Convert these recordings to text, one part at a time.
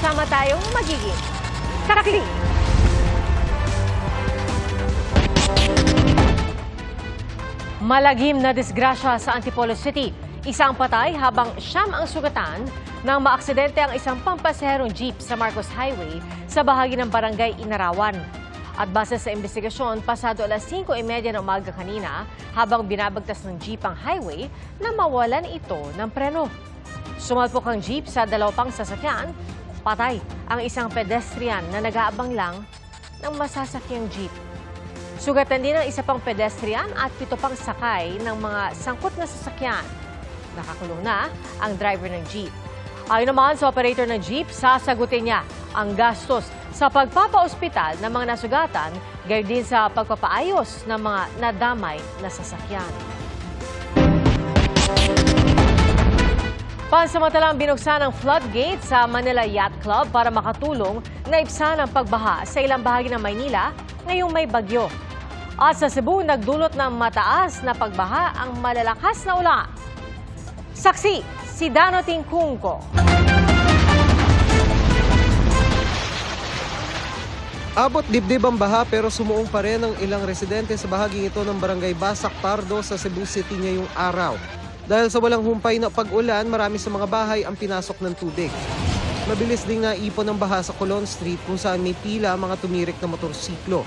sama-sama tayong magiging kakli. Malagim na disgrasya sa Antipolo City. Isang patay habang siyam ang sugatan nang maaksidente ang isang pampasaherong jeep sa Marcos Highway sa bahagi ng barangay Inarawan. At base sa investigasyon, pasado alas 5:30 ng umaga kanina habang binabagtas ng jeep ang highway na mawalan ito ng preno. Sumalpok ang jeep sa dalawang sasakyan. Patay ang isang pedestrian na nag-aabang lang ng masasakyang jeep. Sugatan din ang isa pang pedestrian at 7 pang sakay ng mga sangkot na sasakyan. Nakakulong na ang driver ng jeep. Ayon naman sa operator ng jeep, sasagutin niya ang gastos sa pagpapaospital ng mga nasugatan, gayon din sa pagpapaayos ng mga nadamay na sasakyan. Pansamantalang binuksan ang floodgate sa Manila Yacht Club para makatulong na ibsan ang pagbaha sa ilang bahagi ng Maynila ngayong may bagyo. At sa Cebu, nagdulot ng mataas na pagbaha ang malalakas na ulan. Saksi, si Dano Tingkungko. Abot dibdib ang baha pero sumuong pa rin ang ilang residente sa bahaging ito ng Barangay Basak Pardo sa Cebu City ngayong araw. Dahil sa walang humpay na pag-ulan, marami sa mga bahay ang pinasok ng tubig. Mabilis ding naipon ang baha sa Colon Street kung saan may pila ang mga tumirik na motorsiklo.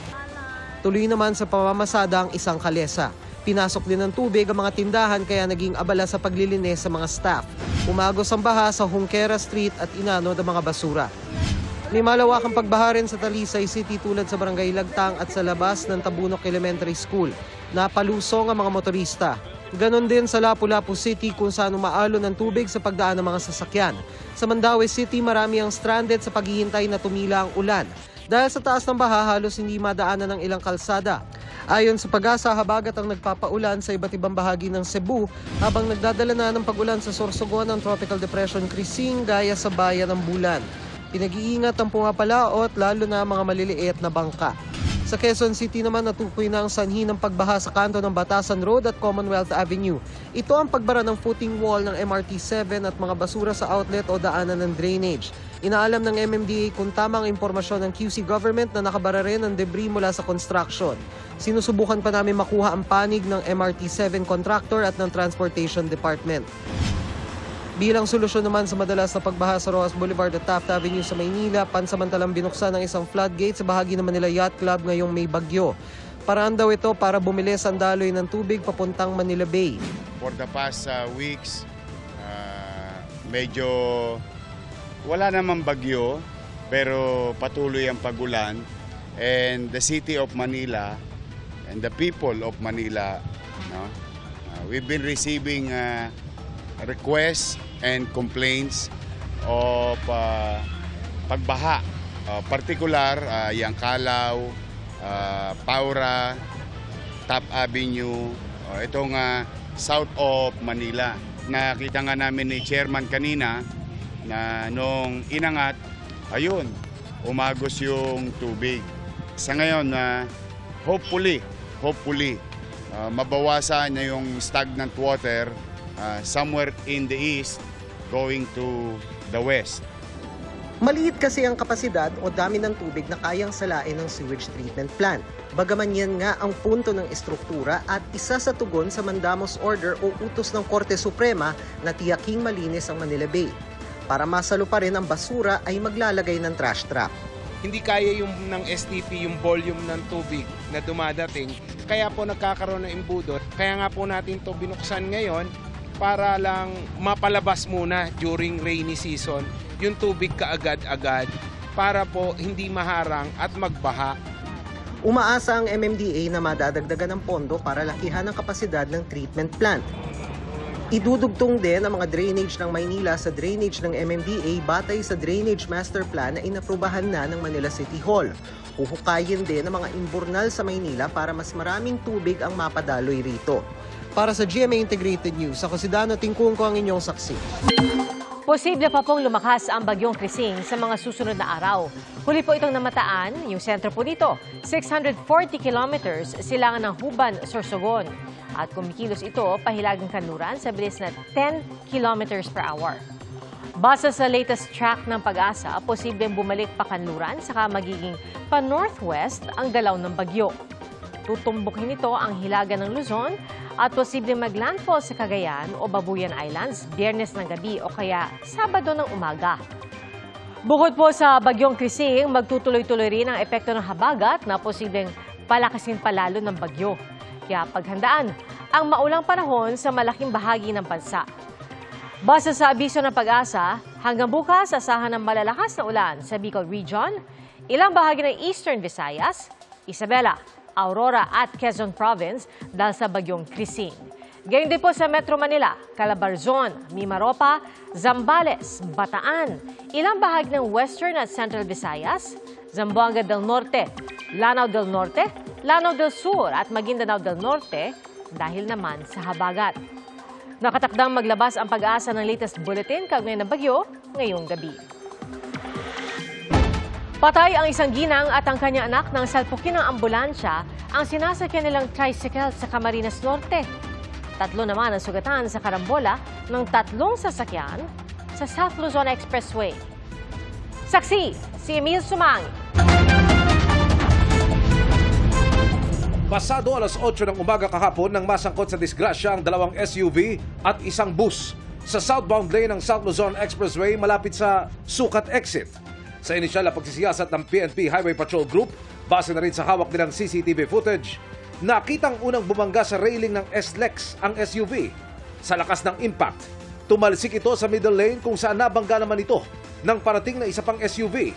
Tuloy naman sa pamamasada ang isang kalesa. Pinasok din ng tubig ang mga tindahan kaya naging abala sa paglilinis sa mga staff. Umagos ang baha sa Junquera Street at inanod ang mga basura. May malawakang pagbaha rin sa Talisay City tulad sa Barangay Lagtang at sa labas ng Tabunok Elementary School. Napalusong ang mga motorista. Ganon din sa Lapu-Lapu City kung saan umaalo ng tubig sa pagdaan ng mga sasakyan. Sa Mandaue City, marami ang stranded sa paghihintay na tumila ang ulan. Dahil sa taas ng baha, halos hindi madaanan ng ilang kalsada. Ayon sa Pag-asa, habagat ang nagpapaulan sa iba't ibang bahagi ng Cebu habang nagdadala na ng pag-ulan sa Sorsogon ng Tropical Depression Crising gaya sa bayan ng Bulan. Pinag-iingat ang pumapalaot lalo na mga maliliit na bangka. Sa Quezon City naman natukoy na ang sanhi ng pagbaha sa kanto ng Batasan Road at Commonwealth Avenue. Ito ang pagbara ng footing wall ng MRT-7 at mga basura sa outlet o daanan ng drainage. Inaalam ng MMDA kung tamang impormasyon ng QC government na nakabara rin ang debris mula sa construction. Sinusubukan pa namin makuha ang panig ng MRT-7 contractor at ng Transportation Department. Bilang solusyon naman sa madalas na pagbaha sa Rojas Boulevard at Taft Avenue sa Maynila, pansamantalang binuksan ng isang floodgate sa bahagi ng Manila Yacht Club ngayong may bagyo. Paraan daw ito para bumilis ang daloy ng tubig papuntang Manila Bay. For the past weeks, medyo wala namang bagyo pero patuloy ang pagulan, and the city of Manila and the people of Manila, we've been receiving requests and complaints of pagbaha, particular yang Calao, Paura, Taft Avenue, itong south of Manila. Nakita nga namin ni Chairman kanina na nung inangat, ayun, umagos yung tubig. Sa ngayon, hopefully, mabawasan na yung stagnant water somewhere in the east going to the west. Maliit kasi ang kapasidad o dami ng tubig na kayang salain ng sewage treatment plant. Bagaman yan nga ang punto ng estruktura at isa sa tugon sa mandamos order o utos ng Korte Suprema na tiyaking malinis ang Manila Bay. Para masalo pa rin ang basura ay maglalagay ng trash trap. Hindi kaya yung ng STP yung volume ng tubig na dumadating. Kaya po nagkakaroon ng imbudot. Kaya nga po natin to binuksan ngayon para lang mapalabas muna during rainy season yung tubig kaagad-agad para po hindi maharang at magbaha. Umaasa ang MMDA na madadagdagan ng pondo para lakihan ang kapasidad ng treatment plant. Idudugtong din ang mga drainage ng Maynila sa drainage ng MMDA batay sa Drainage Master Plan na inaprubahan na ng Manila City Hall. Huhukayin din ang mga imburnal sa Maynila para mas maraming tubig ang mapadaloy rito. Para sa GMA Integrated News, ako si Dano Tingkungko ang inyong saksi. Posible pa pong lumakas ang bagyong Crising sa mga susunod na araw. Huli po itong namataan, yung sentro po dito, 640 kilometers silangan ng Huban, Sorsogon. At kumikilos ito pahilagang kanluran sa bilis na 10 kilometers per hour. Base sa latest track ng Pag-asa, posibleng bumalik pa kanluran saka magiging pa-northwest ang galaw ng bagyo. Tutumbukin nito ang hilaga ng Luzon at posibleng maglandfall sa Cagayan o Babuyan Islands Biyernes ng gabi o kaya Sabado ng umaga. Bukod po sa bagyong Krising, magtutuloy-tuloy rin ang epekto ng habagat na posibleng palakasin palalo ng bagyo. Kaya paghandaan ang maulang panahon sa malaking bahagi ng bansa. Base sa abiso ng Pag-asa, hanggang bukas asahan ng malalakas na ulan sa Bicol Region, ilang bahagi ng Eastern Visayas, Isabela, Aurora at Quezon Province dahil sa bagyong Krising. Gayon din po sa Metro Manila, Calabarzon, Mimaropa, Zambales, Bataan, ilang bahagi ng Western at Central Visayas, Zamboanga del Norte, Lanao del Norte, Lanao del Sur at Maguindanao del Norte dahil naman sa habagat. Nakatakdang maglabas ang Pag-asa ng latest bulletin kaugnay ng bagyo ngayong gabi. Patay ang isang ginang at ang kanyang anak nang salpukin ng ambulansya ang sinasakyan nilang tricycle sa Camarines Norte. 3 naman ang sugatan sa karambola ng 3 sasakyan sa South Luzon Expressway. Saksi, si Emil Sumang. Pasado alas 8 ng umaga kahapon nang masangkot sa disgrasya ang 2 SUV at isang bus sa southbound lane ng South Luzon Expressway malapit sa Sukat Exit. Sa inisyal na pagsisiyasat ng PNP Highway Patrol Group, base na rin sa hawak nilang CCTV footage, nakitang unang bumangga sa railing ng S-Lex ang SUV. Sa lakas ng impact, tumalsik ito sa middle lane kung saan nabangga naman ito ng parating na isa pang SUV.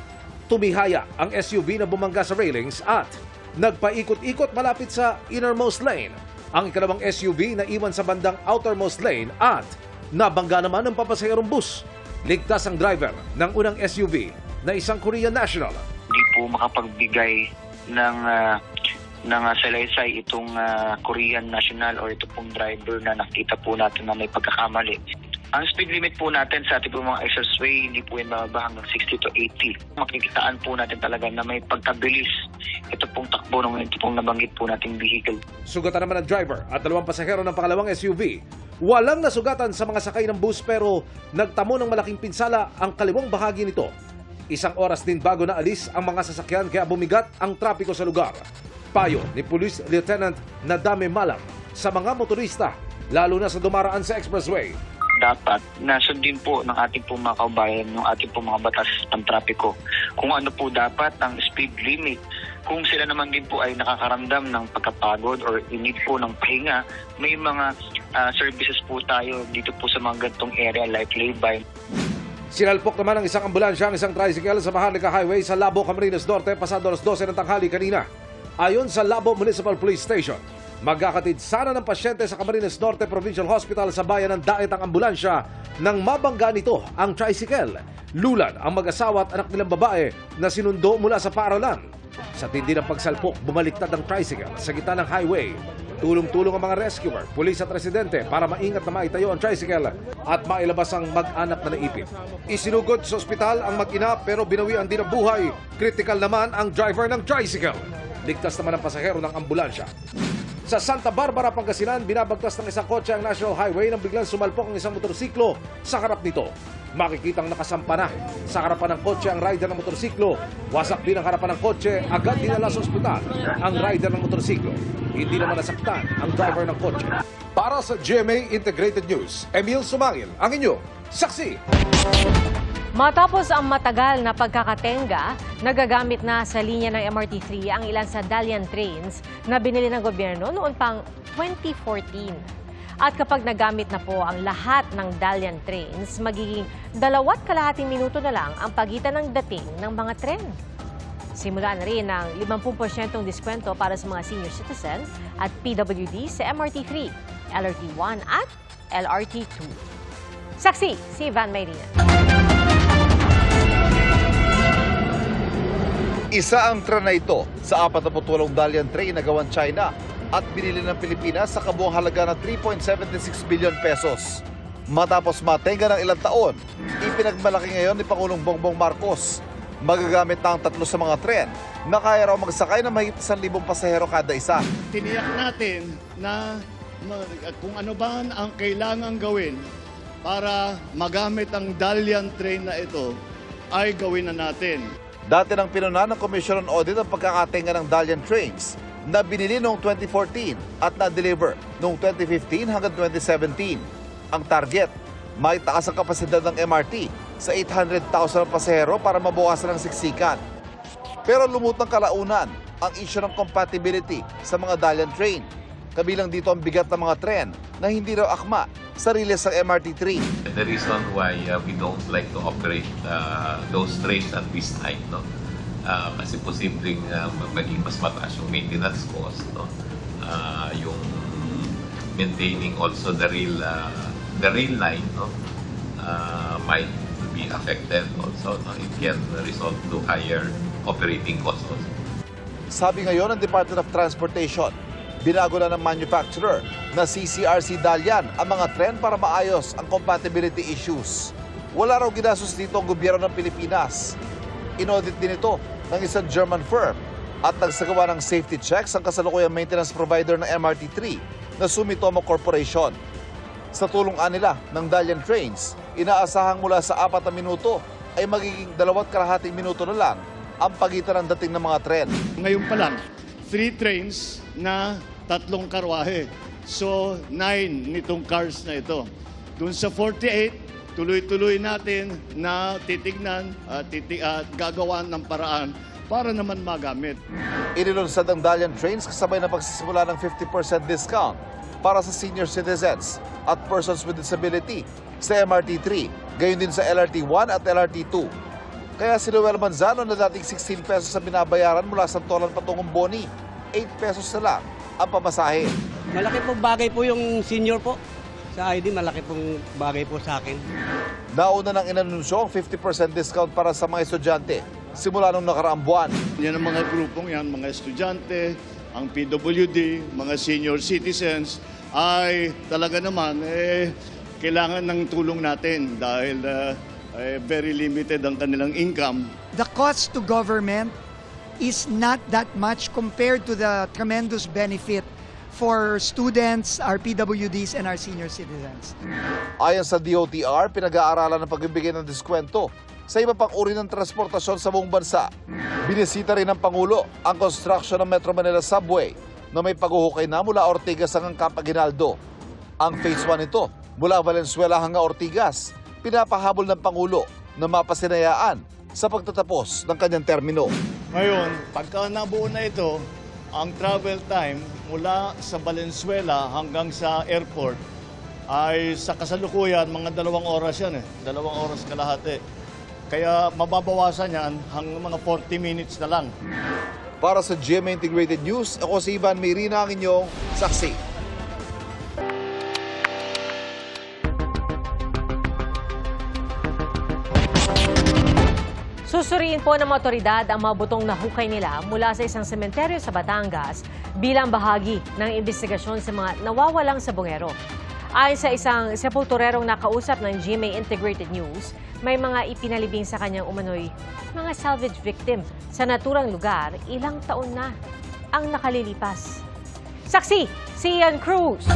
Tumihaya ang SUV na bumangga sa railings at nagpaikot-ikot malapit sa innermost lane. Ang ikalawang SUV na iwan sa bandang outermost lane at nabangga naman ng papasaherong bus. Ligtas ang driver ng unang SUV na isang Korean national. Hindi po makapagbigay ng salaysay itong Korean national o ito pong driver na nakita po natin na may pagkakamali. Ang speed limit po natin sa ating mga expressway, hindi po yan mababa hanggang 60 to 80. Makikitaan po natin talaga na may pagkabilis ito pong takbo ng ito pong nabanggit po nating vehicle. Sugatan naman ang driver at 2 pasahero ng pangalawang SUV. Walang nasugatan sa mga sakay ng bus pero nagtamo ng malaking pinsala ang kaliwang bahagi nito. 1 oras din bago na alis ang mga sasakyan kaya bumigat ang trapiko sa lugar. Payo ni Police Lieutenant Nadame Malang sa mga motorista, lalo na sa dumaraan sa expressway. Dapat nasundin po ng ating pong mga kaubayan yung ating pong mga batas ng trapiko. Kung ano po dapat ang speed limit. Kung sila naman din po ay nakakaramdam ng pagkapagod or inid po ng pahinga, may mga services po tayo dito po sa mga gantong area like lay-by. Sinalpok naman ng isang ambulansya ang isang tricycle sa Maharlika Highway sa Labo, Camarines Norte pasado alas 12 ng tanghali kanina. Ayon sa Labo Municipal Police Station, magkakatid sana ng pasyente sa Camarines Norte Provincial Hospital sa bayan ng Daet ang ambulansya nang mabangga nito ang tricycle. Lulan ang mag-asawa at anak nilang babae na sinundo mula sa paaralan. Sa tindi ng pagsalpok, bumaliktad ang tricycle sa gitna ng highway. Tulong-tulong ang mga rescuer, pulis at residente para maingat na maitayo ang tricycle at mailabas ang mag-anak na naipit. Isinugod sa ospital ang mag-ina pero binawian din ang buhay. Critical naman ang driver ng tricycle. Ligtas naman ang pasahero ng ambulansya. Sa Santa Barbara, Pangasinan, binabagtas ng isang kotse ang National Highway nang biglang sumalpok ang isang motorsiklo sa harap nito. Makikitang nakasampa na sa harapan ng kotse ang rider ng motorsiklo. Wasak din ang harapan ng kotse, agad dinala sa ospital ang rider ng motorsiklo. Hindi naman nasaktan ang driver ng kotse. Para sa GMA Integrated News, Emil Sumangil, ang inyo, saksi. Matapos ang matagal na pagkakatenga, nagagamit na sa linya ng MRT3 ang ilan sa Dalian trains na binili ng gobyerno noon pang 2014. At kapag nagamit na po ang lahat ng Dalian trains, magiging 2.5 minuto na lang ang pagitan ng dating ng mga tren. Simula na rin ang 50% diskwento para sa mga senior citizen at PWD sa MRT3, LRT1 at LRT2. Saksi, si Van Mayrina. Isa ang tren na ito sa 48 Dalian train na gawan China at binili ng Pilipinas sa kabuang halaga ng 3.76 billion pesos. Matapos matenga ng ilang taon, ipinagmalaki ngayon ni Pangulong Bongbong Marcos. Magagamit na ang 3 sa mga tren na kaya raw magsakay ng mahigit 1,000 pasahero kada isa. Tiniyak natin na kung ano ba ang kailangang gawin para magamit ang Dalian train na ito ay gawin na natin. Dati nang pinuna ng Commission on Audit ang pagkakatenga ng Dalian trains na binili noong 2014 at na-deliver noong 2015 hanggang 2017. Ang target, may taas ang kapasidad ng MRT sa 800,000 pasahero para mabawasan ang siksikan. Pero lumutang kalaunan ang issue ng compatibility sa mga Dalian train. Kabilang dito ang bigat ng mga tren na hindi raw akma sa riles ng MRT3. The reason why we don't like to operate those trains at this time, no? Kasi posibleng maging mas mataas yung maintenance cost, no? Yung maintaining also the rail line, no? Might be affected also, no? It can result to higher operating costs also. Sabi ngayon ng Department of Transportation, binago na ng manufacturer na CCRC Dalian ang mga tren para maayos ang compatibility issues. Wala raw ginastos dito ang gobyerno ng Pilipinas. Inaudit din ito ng isang German firm at nagsagawa ng safety checks ang kasalukuyang maintenance provider ng MRT3 na Sumitomo Corporation. Sa tulong nila ng Dalian trains, inaasahang mula sa 4 na minuto ay magiging 2.5 minuto na lang ang pagitan ng dating ng mga tren. Ngayon pa lang, 3 trains na 3 karwahe. So, 9 nitong cars na ito. Doon sa 48, tuloy-tuloy natin na titignan at gagawan ng paraan para naman magamit. Inilunsad ang Dalian trains kasabay na pagsisimula ng 50% discount para sa senior citizens at persons with disability sa MRT3, gayon din sa LRT1 at LRT2. Kaya si Noel Manzano na dating 16 pesos sa binabayaran mula sa Tolan patungong Boni, 8 pesos na lang ang pamasahe. Malaki pong bagay po yung senior po. Sa ID, malaki pong bagay po sa akin. Nauna nang inanunsyo ang 50% discount para sa mga estudyante simula nung nakaraang buwan. Yan ang mga grupong yan, mga estudyante, ang PWD, mga senior citizens, ay talaga naman kailangan ng tulong natin dahil very limited ang kanilang income. The cost to government is not that much compared to the tremendous benefit for students, our PWDs, and our senior citizens. Ayon sa DOTR, pinag-aaralan ng pagbibigay ng diskwento sa iba pang uri ng transportasyon sa buong bansa. Binisita rin ng Pangulo ang construction ng Metro Manila Subway na may paghuhukay na mula Ortigas hanggang Camp Aguinaldo. Ang Phase 1 ito, mula Valenzuela hanggang Ortigas, pinapahabol ng Pangulo na mapasinayaan sa pagtatapos ng kanyang termino. Ngayon, pagka nabuo na ito, ang travel time mula sa Valenzuela hanggang sa airport ay sa kasalukuyan mga 2 oras yan 2 oras kalahati. Kaya mababawasan yan hanggang mga 40 minutes na lang. Para sa GMA Integrated News, ako si Ivan Mayrina, ang inyong saksi. Susuriin po ng mga otoridad ang mga butong nahukay nila mula sa isang sementeryo sa Batangas bilang bahagi ng investigasyon sa mga nawawalang sabongero. Ayon sa isang sepulturerong nakausap ng GMA Integrated News, may mga ipinalibing sa kanyang umano'y mga salvage victim sa naturang lugar, ilang taon na ang nakalilipas. Saksi, si Ian Cruz.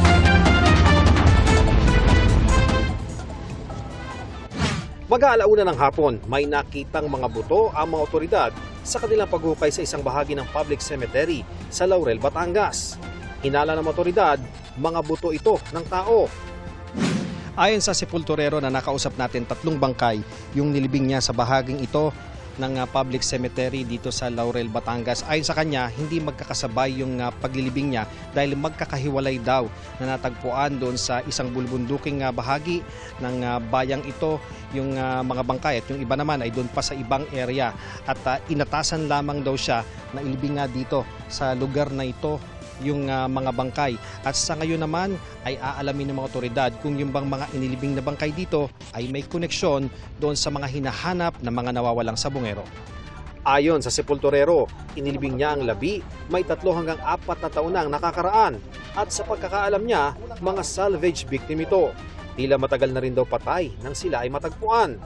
Mag-aalauna ng hapon, may nakitang mga buto ang mga otoridad sa kanilang paghukay sa isang bahagi ng public cemetery sa Laurel, Batangas. Hinala ng otoridad, mga buto ito ng tao. Ayon sa sepulturero na nakausap natin, 3 bangkay yung nilibing niya sa bahaging ito ng public cemetery dito sa Laurel, Batangas. Ayon sa kanya, hindi magkakasabay yung paglilibing niya dahil magkakahiwalay daw na natagpuan doon sa isang bulbunduking bahagi ng bayang ito yung mga bangkay at yung iba naman ay doon pa sa ibang area at inatasan lamang daw siya na ilibing nga dito sa lugar na ito yung mga bangkay. At sa ngayon naman ay aalamin ng mga otoridad kung yung bang mga inilibing na bangkay dito ay may koneksyon doon sa mga hinahanap na mga nawawalang sabongero. Ayon sa sepulturero, inilibing niya ang labi, may 3 hanggang 4 na taon na ang nakakaraan at sa pagkakaalam niya, mga salvage victim ito. Tila matagal na rin daw patay nang sila ay matagpuan.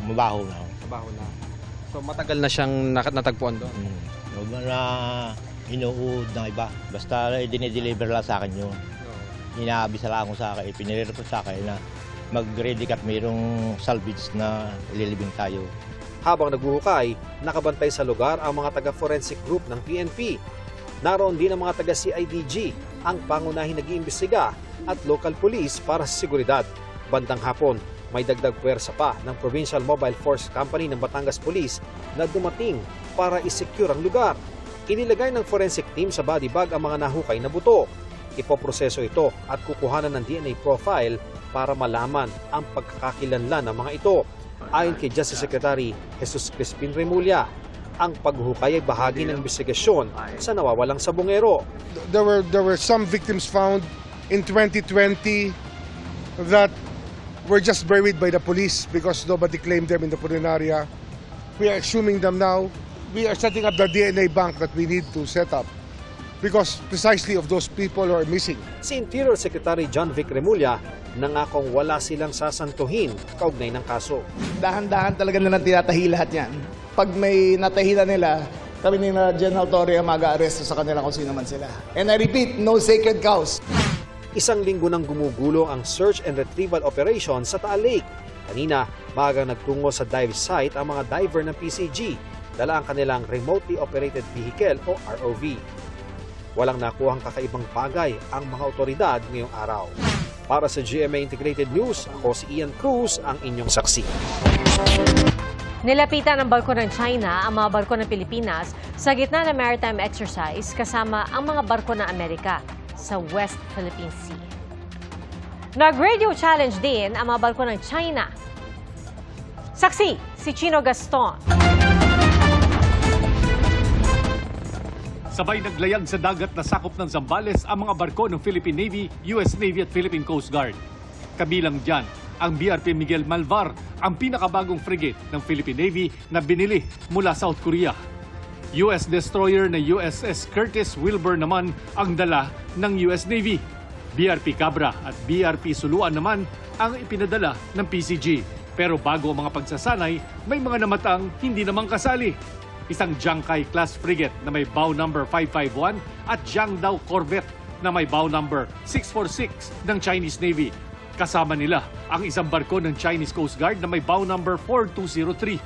Mabaho na. Mabaho na. So matagal na siyang natagpuan doon? Huwag na inuud ng iba. Basta dinideliver lang sa akin yun. Inaabisa lang ako sa akin, pinireport sa akin na mag-ready at mayroong salvage na ililibing tayo. Habang naghuhukay, nakabantay sa lugar ang mga taga-forensic group ng PNP. Naroon din ang mga taga-CIDG, ang pangunahing nag-iimbestiga at local police para sa seguridad. Bandang hapon, may dagdag puwersa pa ng Provincial Mobile Force Company ng Batangas Police na dumating para isecure ang lugar. Inilagay ng forensic team sa body bag ang mga nahukay na buto. Ipoproseso ito at kukuhanan ng DNA profile para malaman ang pagkakakilanlan ng mga ito. Ayon kay Justice Secretary Jesus Crispin Remulla, ang paghuhukay ay bahagi ng investigasyon sa nawawalang sabongero. There were some victims found in 2020 that were just buried by the police because nobody claimed them in the Purinaria. We are exhuming them now. We are setting up the DNA bank that we need to set up because precisely of those people who are missing. Si Interior Secretary John Vic Remulla nangakong wala silang sasantuhin kaugnay ng kaso. Dahan-dahan talaga nilang tinatahi lahat yan. Pag may natahi na nila, kami ni General Torre ang mag-aaresto sa kanila kung sino man sila. And I repeat, no sacred cows. Isang linggo nang gumugulo ang search and retrieval operation sa Taal Lake. Kanina, maagang nagtungo sa dive site ang mga diver ng PCG. Dala ang kanilang remotely operated vehicle o ROV. Walang nakuhang kakaibang bagay ang mga otoridad ngayong araw. Para sa GMA Integrated News, ako si Ian Cruz, ang inyong saksi. Nilapitan ng barko ng China ang mga barko ng Pilipinas sa gitna ng maritime exercise kasama ang mga barko ng Amerika sa West Philippine Sea. Nag-radio challenge din ang mga barko ng China. Saksi, si Chino Gaston. Sabay naglayag sa dagat na sakop ng Zambales ang mga barko ng Philippine Navy, US Navy at Philippine Coast Guard. Kabilang dyan ang BRP Miguel Malvar, ang pinakabagong frigate ng Philippine Navy na binili mula South Korea. US destroyer na USS Curtis Wilbur naman ang dala ng US Navy. BRP Cabra at BRP Suluan naman ang ipinadala ng PCG. Pero bago ang mga pagsasanay, may mga namatang hindi naman kasali. Isang Jiangkai-class frigate na may bow number 551 at Jiangdao Corvette na may bow number 646 ng Chinese Navy. Kasama nila ang isang barko ng Chinese Coast Guard na may bow number 4203.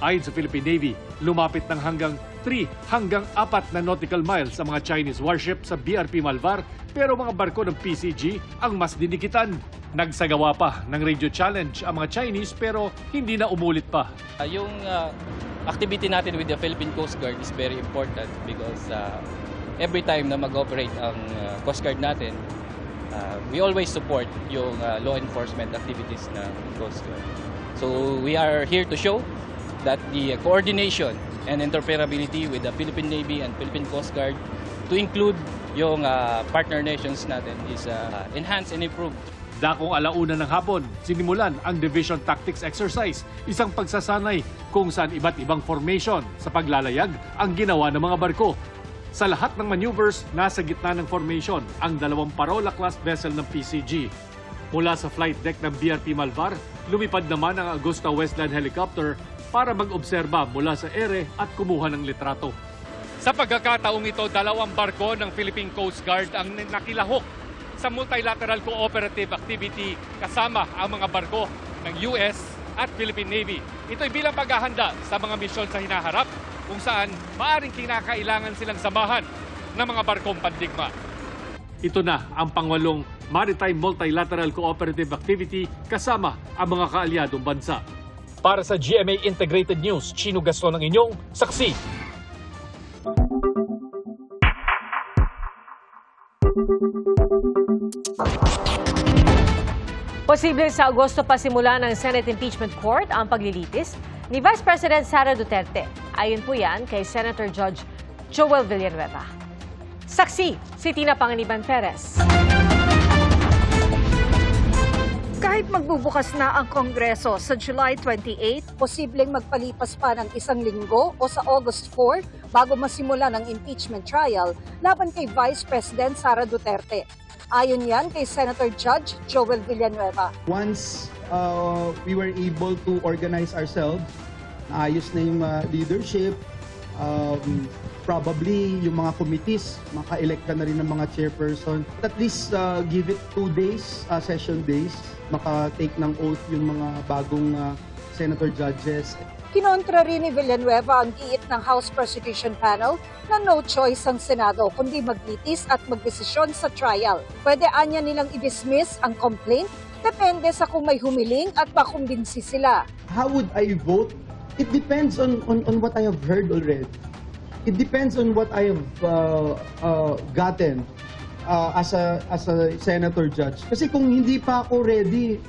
Ayon sa Philippine Navy, lumapit ng hanggang 3 hanggang 4 na nautical miles sa mga Chinese warship sa BRP Malvar, pero mga barko ng PCG ang mas dinikitan. Nagsagawa pa ng radio challenge ang mga Chinese pero hindi na umulit pa. Yung activity natin with the Philippine Coast Guard is very important because every time na mag-operate ang Coast Guard natin, we always support yung law enforcement activities ng Coast Guard. So we are here to show that the coordination and interoperability with the Philippine Navy and Philippine Coast Guard to include yung partner nations natin is enhanced and improved. Dakong 1:00 ng hapon, sinimulan ang Division Tactics Exercise, isang pagsasanay kung saan iba't ibang formation sa paglalayag ang ginawa ng mga barko. Sa lahat ng maneuvers, nasa gitna ng formation ang 2 Parola-class vessel ng PCG. Mula sa flight deck ng BRP Malvar, lumipad naman ang Augusta Westland helicopter para mag-obserba mula sa ere at kumuha ng litrato. Sa pagkakataong ito, 2 barko ng Philippine Coast Guard ang nakilahok sa multilateral cooperative activity kasama ang mga barko ng US at Philippine Navy. Ito ay bilang paghahanda sa mga misyon sa hinaharap kung saan maaring kinakailangan silang samahan ng mga barkong pandigma. Ito na ang pang-8 Maritime Multilateral Cooperative Activity kasama ang mga kaalyadong bansa. Para sa GMA Integrated News, Chino Gaston ang inyong saksi. Posible sa Agosto pa simula ng Senate Impeachment Court ang paglilitis ni Vice President Sara Duterte. Ayon po yan kay Senator Judge Joel Villanueva. Saksi, si Tina Panganiban Perez. Kahit magbubukas na ang Kongreso sa July 28, posibleng magpalipas pa ng 1 linggo o sa August 4 bago masimula ng impeachment trial laban kay Vice President Sara Duterte. Ayon yan kay Senator Judge Joel Villanueva. Once we were able to organize ourselves, ayos na yung leadership, probably yung mga committees, maka-elect ka na rin ng mga chairperson. At least give it 2 days, session days, maka-take ng oath yung mga bagong senator judges. Kinontra rin ni Villanueva ang giit ng House Prosecution Panel na no choice ang Senado kundi maglitis at magdesisyon sa trial. Pwede anya nilang i-dismiss ang complaint, depende sa kung may humiling at makumbinsi sila. How would I vote? It depends on what I have heard already. It depends on what I have gotten as a senator judge. Kasi kung hindi pa ako ready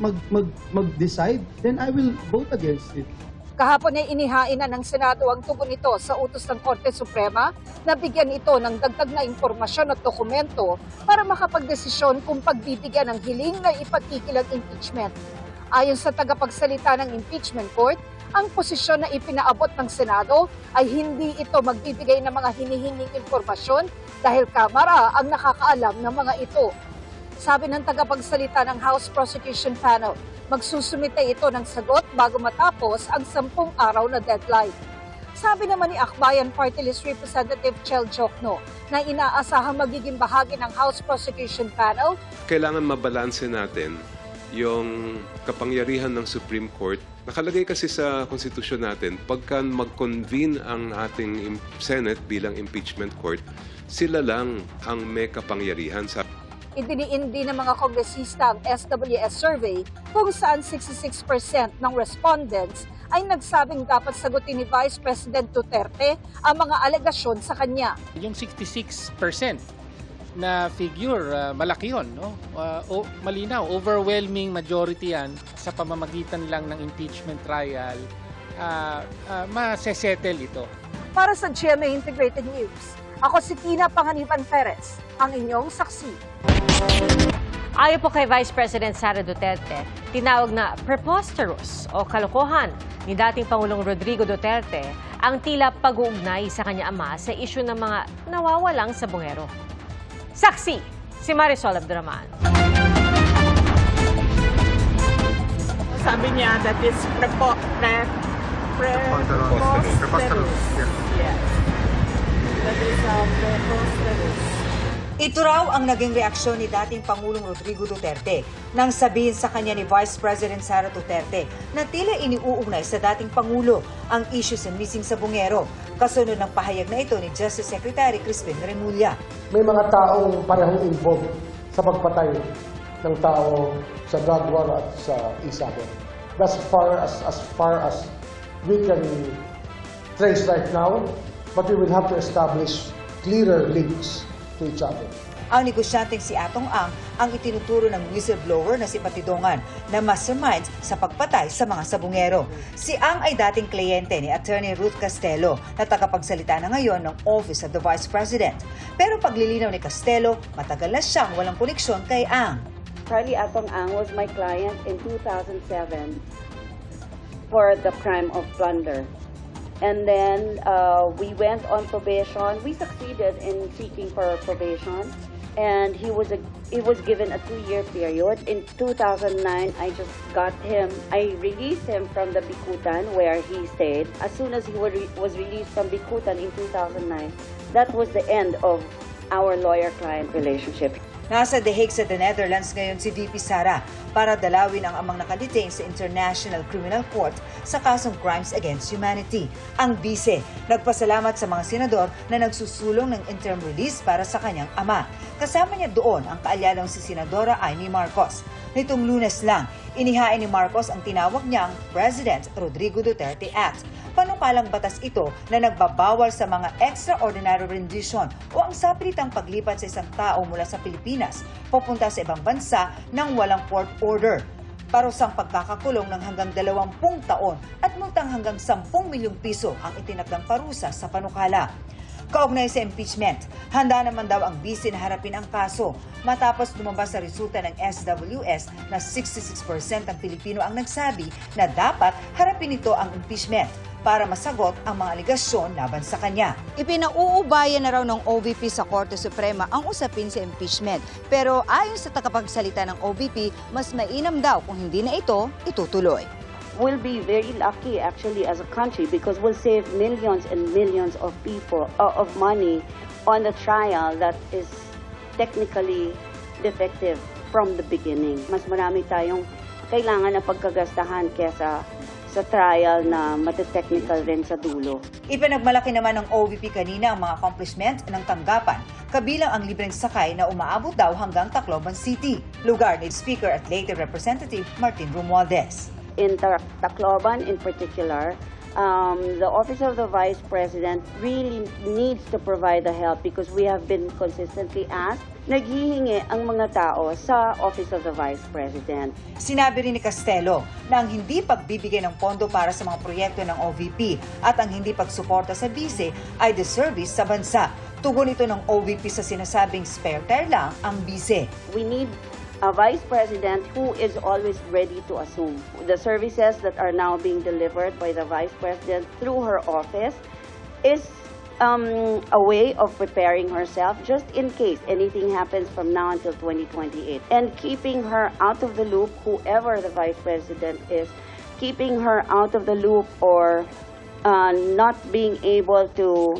mag-decide, then I will vote against it. Kahapon ay inihain na ng Senado ang tugon nito sa utos ng Korte Suprema na bigyan ito ng dagdag na impormasyon at dokumento para makapagdesisyon kung pagbibigyan ng hiling na ipatigil ang impeachment. Ayon sa tagapagsalita ng impeachment court, ang posisyon na ipinaabot ng Senado ay hindi ito magbibigay ng mga hinihinging impormasyon dahil Kamara ang nakakaalam ng mga ito. Sabi ng tagapagsalita ng House Prosecution Panel, magsusumite ito ng sagot bago matapos ang 10 araw na deadline. Sabi naman ni Akbayan Party List Representative Chel Jokno na inaasahang magiging bahagi ng House Prosecution Panel. Kailangan mabalanse natin yung kapangyarihan ng Supreme Court. Nakalagay kasi sa konstitusyon natin, pagka mag-convene ang ating Senate bilang impeachment court, sila lang ang may kapangyarihan sa Idiniin din ng mga kongresista ang SWS survey kung saan 66% ng respondents ay nagsabing dapat sagutin ni Vice President Duterte ang mga alegasyon sa kanya. Yung 66% na figure, malaki yun, no? Malinaw, overwhelming majority yan sa pamamagitan lang ng impeachment trial, masesettle ito. Para sa GMA Integrated News, ako si Tina Panganiban Perez, ang inyong saksi. Ayon po kay Vice President Sara Duterte, tinawag na preposterous o kalokohan ni dating Pangulong Rodrigo Duterte ang tila pag-uugnay sa kanya ama sa isyu ng mga nawawalang sabongero. Saksi, si Marisol Abduraman. Sabi niya that is preposterous. Yes. That is preposterous. Ito raw ang naging reaksyon ni dating Pangulong Rodrigo Duterte nang sabihin sa kanya ni Vice President Sara Duterte na tila iniuugnay sa dating Pangulo ang issue sa missing sabongero, kasunod ng pahayag na ito ni Justice Secretary Crispin Remulla. May mga taong parehong involved sa pagpatay ng tao sa drug war at sa isabong. As far as we can trace right now, but we will have to establish clearer links to each other. Ang negosyanteng si Atong ang itinuturo ng whistleblower na si Patidongan na mastermind sa pagpatay sa mga sabongero. Si Ang ay dating kliyente ni Attorney Ruth Castelo na tagapagsalita na ngayon ng Office of the Vice President. Pero paglilinaw ni Castelo, matagal na siyang walang koneksyon kay Ang. Charlie Atong Ang was my client in 2007 for the crime of plunder. And then we went on probation. We succeeded in seeking for probation, and he was given a 2-year period. In 2009, I just got him. I released him from the Bikutan where he stayed. As soon as he was released from Bikutan in 2009, that was the end of our lawyer-client relationship. Nasa The Hague sa The Netherlands ngayon si VP Sara para dalawin ang amang nakadetain sa International Criminal Court sa kasong Crimes Against Humanity. Ang bise, nagpasalamat sa mga senador na nagsusulong ng interim release para sa kanyang ama. Kasama niya doon ang kaalyadong si Senadora Amy Marcos. Nitong Lunes lang, inihain ni Marcos ang tinawag niyang President Rodrigo Duterte Act. Panukalang batas ito na nagbabawal sa mga extraordinary rendition o ang sapilitang paglipat sa isang tao mula sa Pilipinas papunta sa ibang bansa nang walang court order. Parusang pagkakakulong ng hanggang 20 taon at multang hanggang 10 milyong piso ang itinakdang parusa sa panukala. Kaugnay sa impeachment, handa naman daw ang bise na harapin ang kaso matapos lumabas sa resulta ng SWS na 66% ng Pilipino ang nagsabi na dapat harapin ito ang impeachment para masagot ang mga aligasyon laban sa kanya. Ipinauubayan na raw ng OVP sa Korte Suprema ang usapin sa impeachment. Pero ayon sa tagapagsalita ng OVP, mas mainam daw kung hindi na ito itutuloy. we'll be very lucky actually as a country because we'll save millions and millions of people, of money on the trial that is technically defective from the beginning. Mas marami tayong kailangan na pagkagastahan kesa sa trial na mate-technical rin sa dulo. Ipinagmalaki naman ng OVP kanina ang mga accomplishment ng tanggapan, kabilang ang libreng sakay na umaabot daw hanggang Tacloban City, lugar ni Speaker at Leyte Representative Martin Romualdez. In Tacloban in particular, the Office of the Vice President really needs to provide the help because we have been consistently asked. Naghihingi ang mga tao sa Office of the Vice President. Sinabi rin ni Castelo na ang hindi pagbibigay ng pondo para sa mga proyekto ng OVP at ang hindi pagsuporta sa BICE ay disservice sa bansa. Tugon ito ng OVP sa sinasabing spare tire lang ang BICE. We need a Vice President who is always ready to assume. The services that are now being delivered by the Vice President through her office is a way of preparing herself just in case anything happens from now until 2028. And keeping her out of the loop, whoever the Vice President is, keeping her out of the loop or not being able to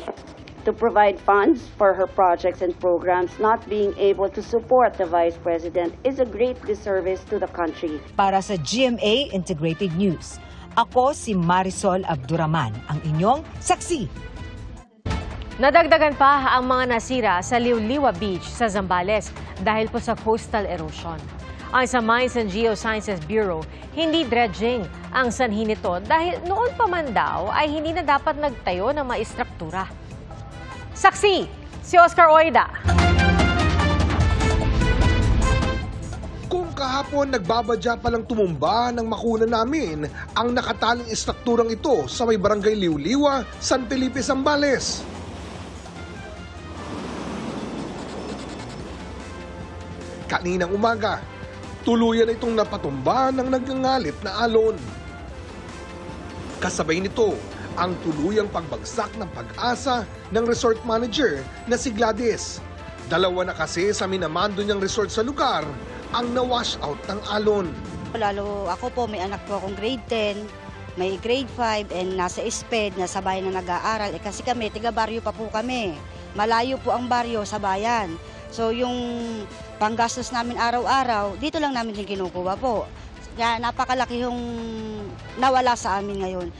provide funds for her projects and programs, not being able to support the Vice President is a great disservice to the country. Para sa GMA Integrated News, ako si Marisol Abduraman, ang inyong saksi. Nadagdagan pa ang mga nasira sa Liuliwa Beach sa Zambales dahil po sa coastal erosion. Ang sa Mines and Geosciences Bureau, hindi dredging ang sanhi nito dahil noon pa man daw ay hindi na dapat nagtayo ng mga istruktura. Saksi, si Oscar Oida. Kung kahapon nagbabadya palang tumumba ng makuna namin ang nakataling istrukturang ito sa may barangay Liuliwa, San Felipe, Zambales. Kaninang umaga, tuluyan na itong napatumba ng nagngangalit na alon. Kasabay nito, ang tuluyang pagbagsak ng pag-asa ng resort manager na si Gladys. Dalawa na kasi sa minamando niyang resort sa lugar ang na-wash out ng alon. Lalo ako po, may anak po akong grade 10, may grade 5 and nasa SPED, nasa bayan na nag-aaral. Kasi kami, tiga-baryo pa po kami. Malayo po ang baryo sa bayan. So yung panggastos namin araw-araw, dito lang namin yung kinukuha po. Kaya napakalaki yung nawala sa amin ngayon.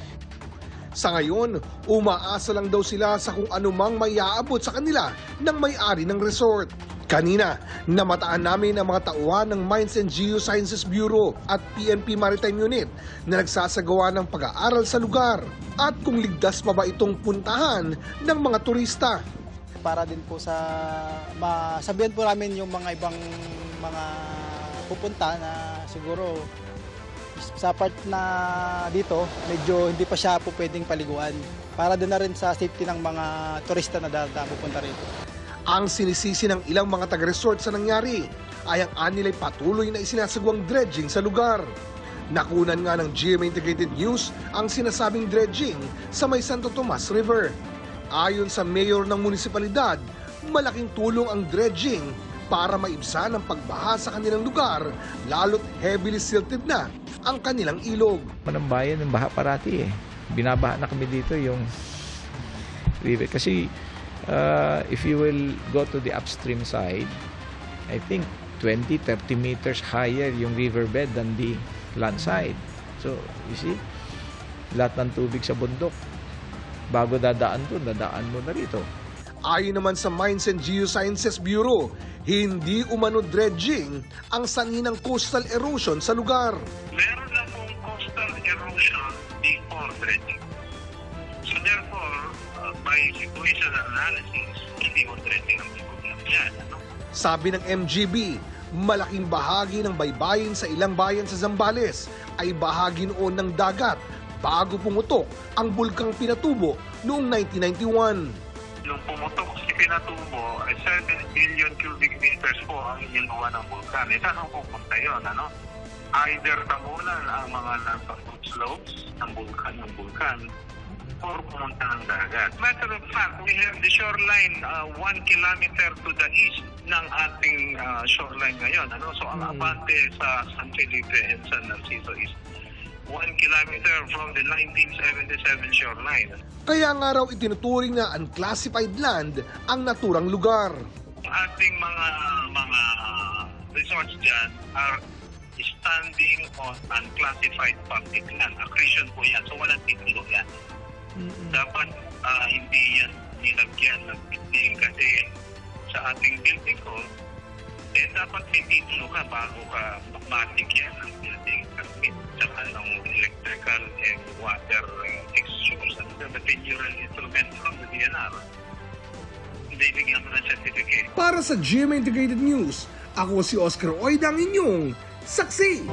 Sa ngayon, umaasa lang daw sila sa kung anumang maiaabot sa kanila ng may-ari ng resort. Kanina, namataan namin ang mga tauhan ng Mines and Geosciences Bureau at PNP Maritime Unit na nagsasagawa ng pag-aaral sa lugar at kung ligtas pa ba itong puntahan ng mga turista. Para din po sa masabihan po namin yung mga ibang mga pupunta na siguro sa part na dito medyo hindi pa siya po pwedeng paliguan para din na rin sa safety ng mga turista na pupunta rito. Ang sinisisi ng ilang mga taga-resort sa nangyari ay ang anilay patuloy na isinasagawang dredging sa lugar. Nakunan nga ng GMA Integrated News ang sinasabing dredging sa may Santo Tomas River. Ayon sa mayor ng munisipalidad, malaking tulong ang dredging para maibsan ang pagbaha sa kanilang lugar, lalo't heavily silted na ang kanilang ilog. Manang bayan ng baha parati eh. Binabaha na kami dito yung river. Kasi if you will go to the upstream side, I think 20-30 meters higher yung riverbed than the land side. So, you see, lahat ng tubig sa bundok. Bago dadaan mo na rito. Ayon naman sa Mines and Geosciences Bureau, hindi umano dredging ang sanhi ng coastal erosion sa lugar. Meron na pong coastal erosion before dredging. So therefore, by situational analysis, hindi mo dredging ang problem yan. Sabi ng MGB, malaking bahagi ng baybayin sa ilang bayan sa Zambales ay bahagi noon ng dagat bago pumutok ang bulkang Pinatubo noong 1991. Nung pumutok si Pinatubo, 7 billion cubic meters po ang iniluwa ng bulkan. Saan ang pupunta yun? Either tamunan ang mga nasa foot slopes ng bulkan, or pumunta ng dagat. Matter of fact, we have the shoreline 1 kilometer to the east ng ating shoreline ngayon. So ang abante sa San Felipe and San Narciso is 1 kilometer from the 1977 shoreline. Kaya nga raw itinuturing na unclassified land ang naturang lugar. Ating mga resorts dyan are standing on unclassified public land. Accretion po yan. So walang titulo yan. Dapat hindi yan nilagyan ng building kasi sa ating building code, dapat may titulo ka bago ka matik yan ang building permit saka ng electrical and water fixtures and the tenure instrument from the DNR. Hindi bigyan mo ng certificate. Para sa GMA Integrated News, ako si Oscar Oida, ang inyong saksi.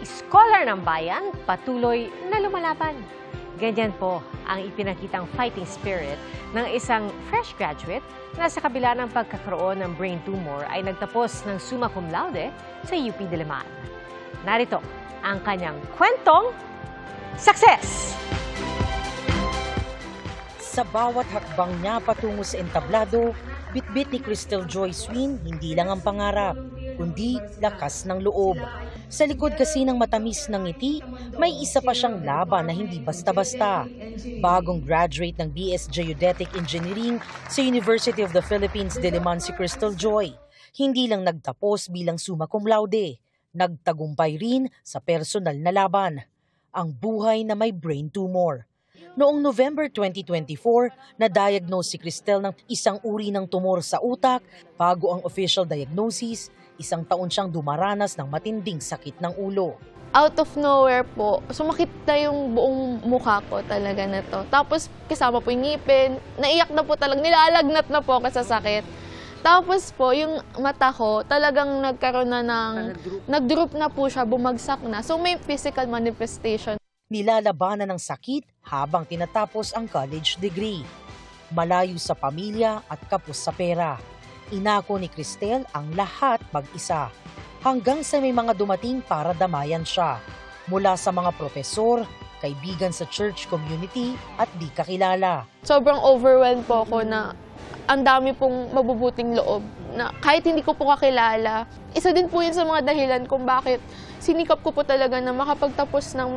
Scholar ng bayan, patuloy na lumalaban. Ganyan po ang ipinakitang fighting spirit ng isang fresh graduate na sa kabila ng pagkakaroon ng brain tumor ay nagtapos ng summa cum laude sa UP Diliman. Narito ang kanyang kwentong success! Sa bawat hakbang niya patungo sa entablado, bitbit ni Crystal Joy Swin hindi lang ang pangarap, kundi lakas ng loob. Sa likod kasi ng matamis ng ngiti, may isa pa siyang laban na hindi basta-basta. Bagong graduate ng BS Geodetic Engineering sa University of the Philippines, Diliman si Crystal Joy. Hindi lang nagtapos bilang summa cum laude, nagtagumpay rin sa personal na laban, ang buhay na may brain tumor. Noong November 2024, na-diagnose si Cristel ng isang uri ng tumor sa utak. Bago ang official diagnosis, 1 taon siyang dumaranas ng matinding sakit ng ulo. Out of nowhere po, sumakit na yung buong mukha ko talaga na to. Tapos kasama po yung ngipin, naiyak na po talaga, nilalagnat na po ako sa sakit. Tapos po, yung mata ko talagang nagkaroon na ng, nag-drop na po siya, bumagsak na. So may physical manifestation. Nilalabanan ng sakit habang tinatapos ang college degree. Malayo sa pamilya at kapos sa pera. Inako ni Cristel ang lahat mag-isa. Hanggang sa may mga dumating para damayan siya. Mula sa mga profesor, kaibigan sa church community at di kakilala. Sobrang overwhelmed po ako na ang dami pong mabubuting loob na kahit hindi ko po kakilala. Isa din po yun sa mga dahilan kung bakit sinikap ko po talaga na makapagtapos ng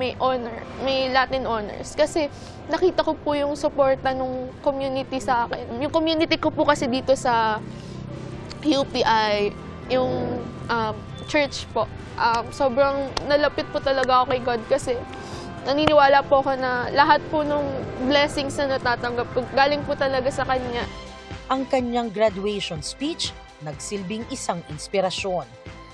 may Latin honors. Kasi nakita ko po yung suporta ng community sa akin. Yung community ko po kasi dito sa UPI, yung church po. Sobrang nalapit po talaga ako kay God kasi naniniwala po ako na lahat po ng blessings na natatanggap ko, galing po talaga sa Kanya. Ang kanyang graduation speech nagsilbing isang inspirasyon.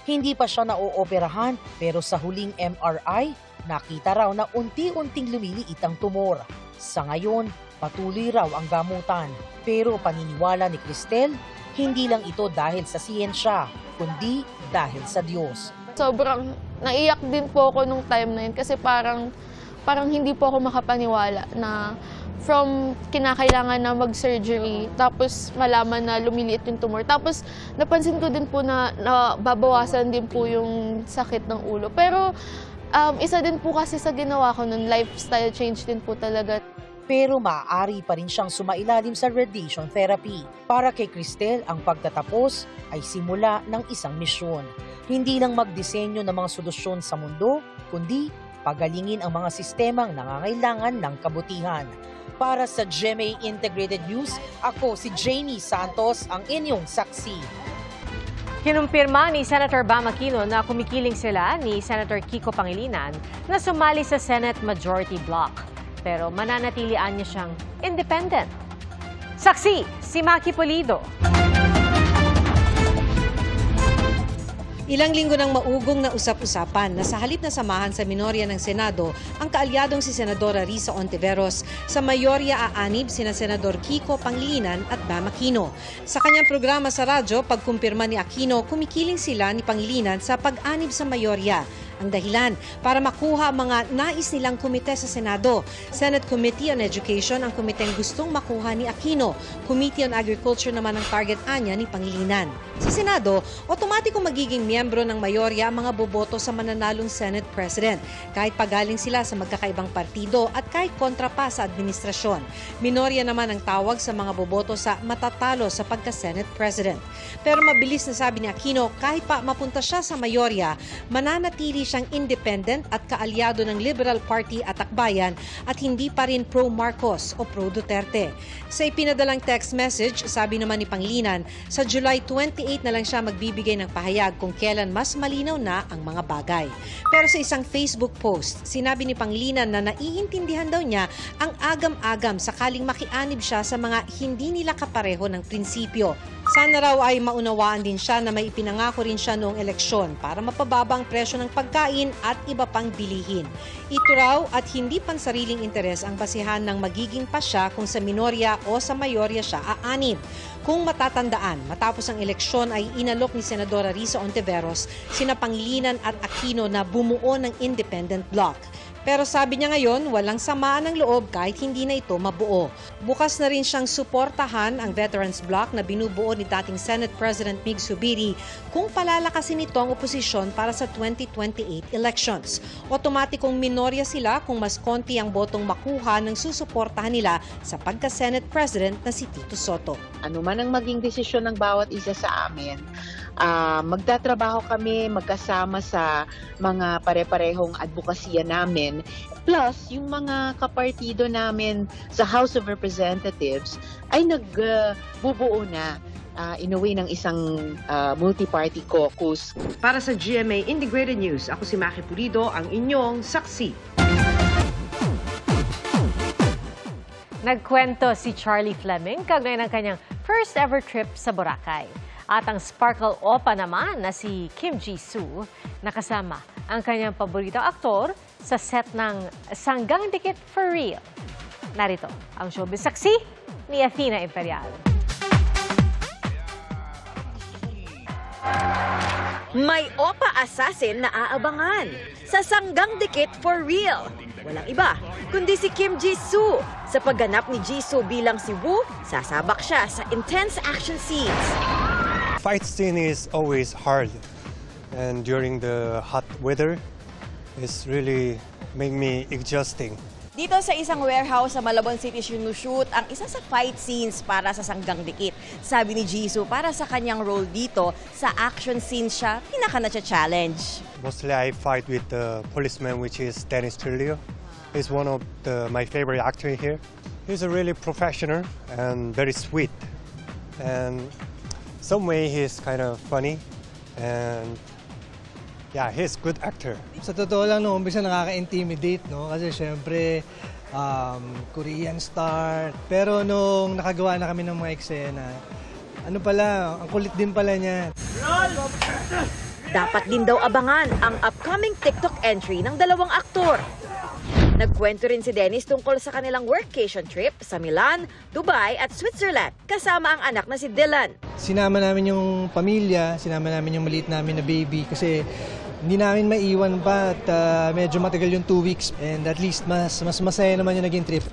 Hindi pa siya naooperahan pero sa huling MRI, nakita raw na unti-unting lumiliit ang tumor. Sa ngayon, patuloy raw ang gamutan. Pero paniniwala ni Cristel, hindi lang ito dahil sa siyensya, kundi dahil sa Diyos. Sobrang naiyak din po ako nung time na yun kasi parang hindi po ako makapaniwala na from kinakailangan na mag-surgery, tapos malaman na lumiliit yung tumor. Tapos napansin ko din po na babawasan din po yung sakit ng ulo. Pero isa din po kasi sa ginawa ko nun, lifestyle change din po talaga. Pero maaari pa rin siyang sumailalim sa radiation therapy. Para kay Cristel, ang pagtatapos ay simula ng isang misyon. Hindi lang magdisenyo ng mga solusyon sa mundo, kundi pagalingin ang mga sistemang nangangailangan ng kabutihan. Para sa GMA Integrated News, ako si Jamie Santos, ang inyong saksi. Kinumpirma ni Senator Bam Aquino na kumikiling sila ni Senator Kiko Pangilinan na sumali sa Senate Majority Bloc. Pero mananatilian niya siyang independent. Saksi, si Maki Pulido. Ilang linggo nang maugong na usap-usapan na sa halip na samahan sa minorya ng Senado ang kaalyadong si Senadora Risa Ontiveros, sa mayorya aanib sina Senador Kiko Pangilinan at Bam Aquino. Sa kanyang programa sa radyo, pagkumpirma ni Aquino, kumikiling sila ni Pangilinan sa pag-anib sa mayorya. ang dahilan para makuha ang mga nais nilang komite sa Senado. Senate Committee on Education ang komiteng gustong makuha ni Aquino. Committee on Agriculture naman ang target anya ni Pangilinan. Sa Senado, otomatikong magiging miyembro ng mayorya ang mga boboto sa mananalong Senate President, kahit pagaling sila sa magkakaibang partido at kahit kontra pa sa administrasyon. Minorya naman ang tawag sa mga boboto sa matatalo sa pagka-Senate President. Pero mabilis na sabi ni Aquino, kahit pa mapunta siya sa mayorya, mananatili siyang independent at kaalyado ng Liberal Party at Akbayan at hindi pa rin pro-Marcos o pro-Duterte. Sa ipinadalang text message, sabi naman ni Pangilinan, sa July 28 na lang siya magbibigay ng pahayag kung kailan mas malinaw na ang mga bagay. Pero sa isang Facebook post, sinabi ni Pangilinan na naiintindihan daw niya ang agam-agam sakaling makianib siya sa mga hindi nila kapareho ng prinsipyo. Sana raw ay maunawaan din siya na may ipinangako rin siya noong eleksyon para mapababa ang presyo ng pagkain at iba pang bilihin. Ito raw at hindi pansariling interes ang basihan ng magiging pasya kung sa minorya o sa mayorya siya aanib. Kung matatandaan, matapos ang eleksyon ay inalok ni Senadora Risa Ontiveros sina Pangilinan at Aquino na bumuo ng independent bloc. Pero sabi niya ngayon, walang samaan ng loob kahit hindi na ito mabuo. Bukas na rin siyang suportahan ang Veterans Bloc na binubuo ni dating Senate President Mig Zubiri kung palalakasin ito ang oposisyon para sa 2028 elections. Otomatikong minorya sila kung mas konti ang botong makuha ng susuportahan nila sa pagka-Senate President na si Tito Soto. Ano man ang maging desisyon ng bawat isa sa amin, magtatrabaho kami magkasama sa mga pare-parehong advokasya namin. Plus, yung mga kapartido namin sa House of Representatives ay nagbubuo na in a way ng isang multi-party caucus. Para sa GMA Integrated News, ako si Maki Pulido, ang inyong saksi. Nagkwento si Charlie Fleming kaugnay ng kanyang first ever trip sa Boracay. At ang Sparkle Opa naman na si Kim Jisoo nakasama ang kanyang paboritong aktor sa set ng Sanggang Dikit for Real. Narito ang showbiz saksi ni Athena Imperial. May Opa assassin na aabangan sa Sanggang Dikit for Real. Walang iba kundi si Kim Jisoo. Sa pagganap ni Jisoo bilang si Woo, sasabak siya sa intense action scenes. Fight scene is always hard, and during the hot weather, it's really make me exhausting. Dito sa isang warehouse sa Malabon City sinushoot ang isa sa fight scenes para sa Sanggang Dikit. Sabi ni Jisoo, para sa kanyang role dito, sa action scenes siya, pinaka na siya challenge. Mostly I fight with the policeman, which is Dennis Trillo. He's one of my favorite actors here. He's a really professional and very sweet, and some way he's kind of funny, and yeah, he's a good actor. Sa totoo lang, noong umpisa nakaka-intimidate, no? Kasi syempre, Korean star. Pero nung nakagawa na kami ng mga eksena, ano pala, ang kulit din pala niya. Dapat din daw abangan ang upcoming TikTok entry ng dalawang aktor. Nagkwento rin si Dennis tungkol sa kanilang workation trip sa Milan, Dubai at Switzerland kasama ang anak na si Dylan. Sinama namin yung pamilya, sinama namin yung maliit namin na baby kasi hindi namin maiwan pa at medyo matagal yung 2 weeks and at least mas masaya naman yung naging trip.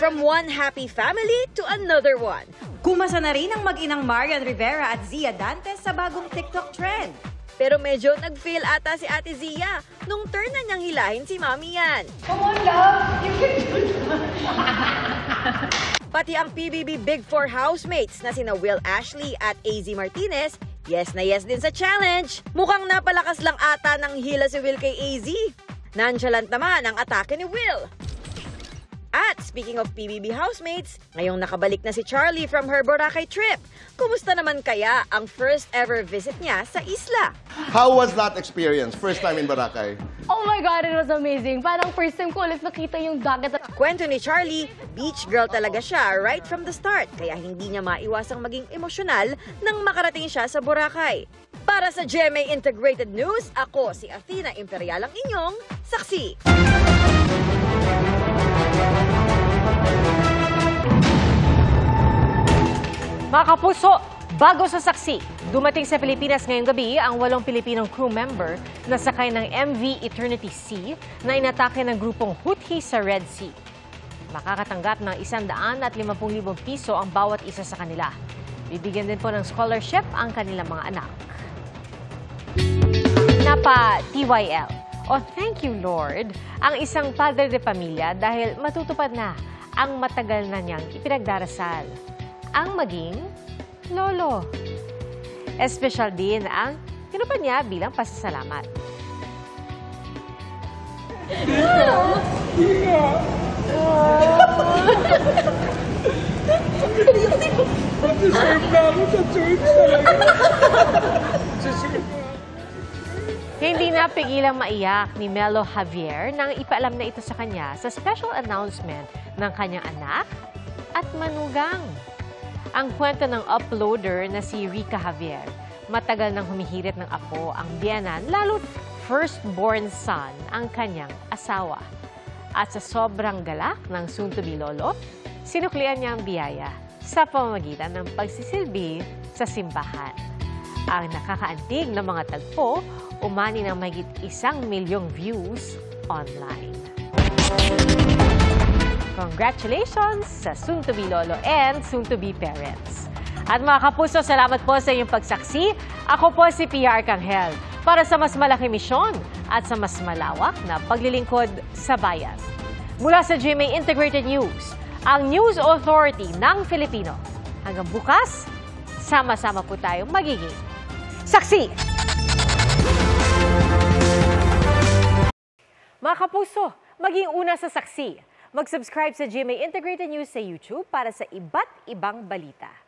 From one happy family to another one. Kumasa na rin ang mag-inang Marian Rivera at Zia Dantes sa bagong TikTok trend. Pero medyo nag-fail ata si Ate Zia nung turn na niyang hilahin si Mami yan. Come on, love! You can do it! Pati ang PBB Big Four housemates na sina Will Ashley at AZ Martinez, yes na yes din sa challenge. Mukhang napalakas lang ata ng hila si Will kay AZ. Nonchalant naman ang atake ni Will. At speaking of PBB housemates, ngayong nakabalik na si Charlie from her Boracay trip. Kumusta naman kaya ang first ever visit niya sa isla? How was that experience? First time in Boracay? Oh my God, it was amazing. Parang first time ko ulit nakita yung dagat. Kwento ni Charlie, beach girl talaga siya right from the start. Kaya hindi niya maiwasang maging emosyonal nang makarating siya sa Boracay. Para sa GMA Integrated News, ako si Athena Imperial ang inyong saksi. Mga kapuso, Bago sa saksi, dumating sa Pilipinas ngayong gabi ang 8 Pilipinong crew member na sakay ng MV Eternity Sea na inatake ng grupong Houthi sa Red Sea. Makakatanggap ng 150,000 piso ang bawat isa sa kanila. Bibigyan din po ng scholarship ang kanilang mga anak. Napa TYL, o thank you Lord, ang isang padre de pamilya dahil matutupad na ang matagal na niyang ipinagdarasal, ang maging lolo. Espesyal din ang tinupad niya bilang pasasalamat. Hindi napigilang maiyak ni Melo Javier nang ipaalam na ito sa kanya sa special announcement ng kanyang anak at manugang. Ang kwento ng uploader na si Rica Javier, matagal nang humihirit ng apo ang biyenan, lalo't firstborn son ang kanyang asawa. At sa sobrang galak ng soon-to-be lolo, sinuklian niya ang biyaya sa pamamagitan ng pagsisilbi sa simbahan. Ang nakakaantig na mga tagpo, umani ng mahigit 1 milyong views online. Congratulations sa soon-to-be lolo and soon-to-be parents. At mga kapuso, salamat po sa inyong pagsaksi. Ako po si Pia Arcangel para sa mas malaking misyon at sa mas malawak na paglilingkod sa bayan. Mula sa GMA Integrated News, ang News Authority ng Filipino. Hanggang bukas, sama-sama po tayong magiging saksi! Mga kapuso, maging una sa saksi. Mag-subscribe sa GMA Integrated News sa YouTube para sa iba't ibang balita.